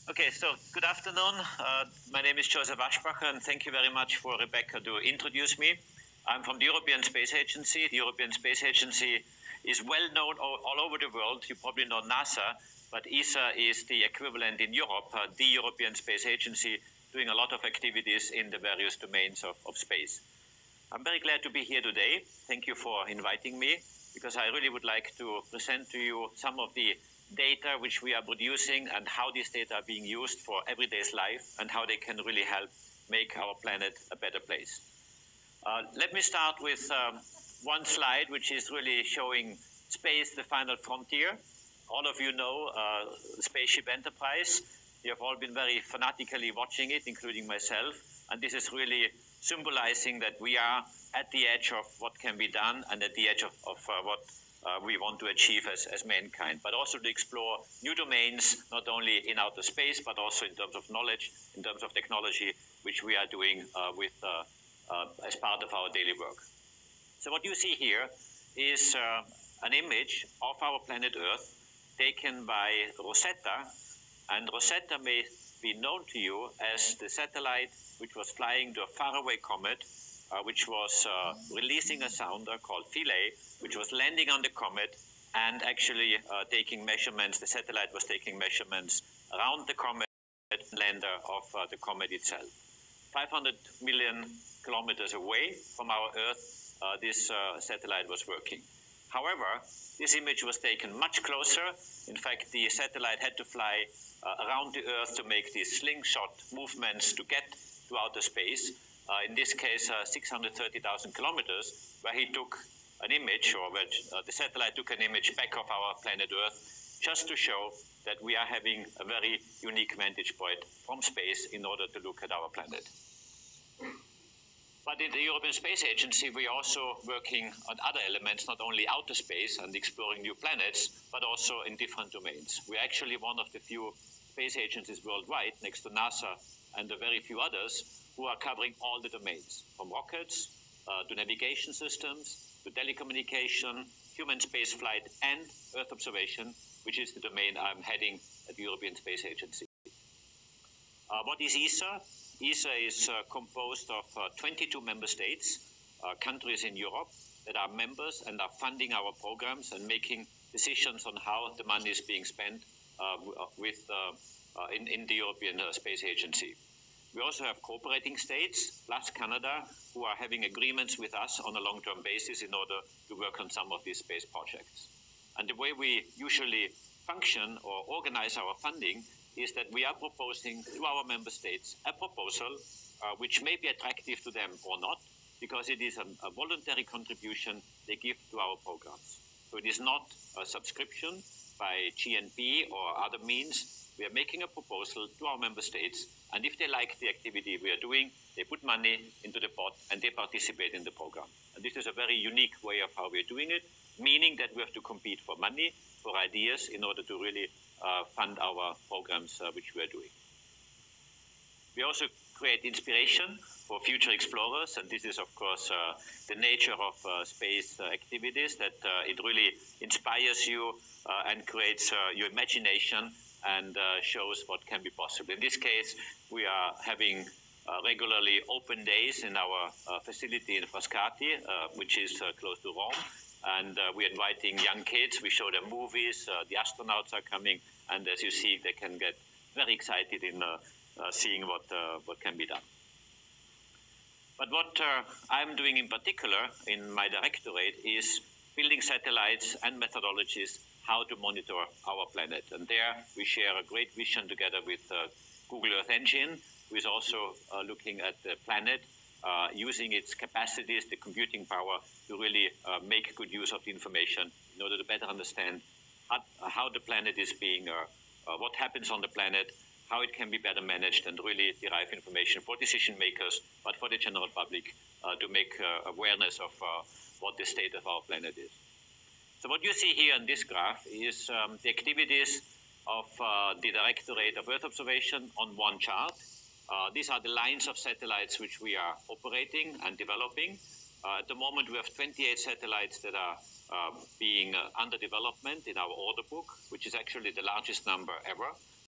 Okay, so good afternoon. My name is Joseph Aschbacher, and thank you very much for Rebecca to introduce me. I'm from the European Space Agency. The European Space Agency is well known all over the world. You probably know NASA, but ESA is the equivalent in Europe, the European Space Agency, doing a lot of activities in the various domains of space. I'm very glad to be here today. Thank you for inviting me, because I really would like to present to you some of the data which we are producing and how these data are being used for everyday life and how they can really help make our planet a better place. Let me start with one slide which is really showing space, the final frontier. All of you know Spaceship Enterprise. You have all been very fanatically watching it, including myself. And this is really symbolizing that we are at the edge of what can be done and at the edge of what we want to achieve as mankind, but also to explore new domains, not only in outer space, but also in terms of knowledge, in terms of technology, which we are doing as part of our daily work. So what you see here is an image of our planet Earth taken by Rosetta, and Rosetta may be known to you as the satellite which was flying to a faraway comet, which was releasing a sounder called Philae, which was landing on the comet and actually taking measurements. The satellite was taking measurements around the comet lander of the comet itself. 500 million kilometers away from our Earth, this satellite was working. However, this image was taken much closer. In fact, the satellite had to fly around the Earth to make these slingshot movements to get to outer space. In this case, 630,000 kilometers, where he took an image, or where the satellite took an image back of our planet Earth, just to show that we are having a very unique vantage point from space in order to look at our planet. But in the European Space Agency, we are also working on other elements, not only outer space and exploring new planets, but also in different domains. We're actually one of the few space agencies worldwide, next to NASA and a very few others, who are covering all the domains, from rockets to navigation systems, to telecommunication, human space flight, and Earth observation, which is the domain I'm heading at the European Space Agency. What is ESA? ESA is composed of 22 member states, countries in Europe that are members and are funding our programs and making decisions on how the money is being spent in the European Space Agency. We also have cooperating states, plus Canada, who are having agreements with us on a long-term basis in order to work on some of these space projects. And the way we usually function or organize our funding is that we are proposing to our member states a proposal which may be attractive to them or not, because it is a voluntary contribution they give to our programs. So it is not a subscription by GNP or other means. We are making a proposal to our member states, and if they like the activity we are doing, they put money into the pot and they participate in the program. And this is a very unique way of how we are doing it, meaning that we have to compete for money, for ideas, in order to really fund our programs which we are doing. We also create inspiration for future explorers, and this is, of course, the nature of space activities, that it really inspires you and creates your imagination and shows what can be possible. In this case, we are having regularly open days in our facility in Frascati, which is close to Rome. And we're inviting young kids. We show them movies. The astronauts are coming. And as you see, they can get very excited in seeing what can be done. But what I'm doing in particular in my directorate is building satellites and methodologies how to monitor our planet. And there we share a great vision together with Google Earth Engine, who is also looking at the planet, using its capacities, the computing power, to really make good use of the information in order to better understand how the planet is being, what happens on the planet, how it can be better managed, and really derive information for decision makers, but for the general public to make awareness of what the state of our planet is. So what you see here in this graph is the activities of the Directorate of Earth Observation on one chart. These are the lines of satellites which we are operating and developing. At the moment, we have 28 satellites that are being under development in our order book, which is actually the largest number ever.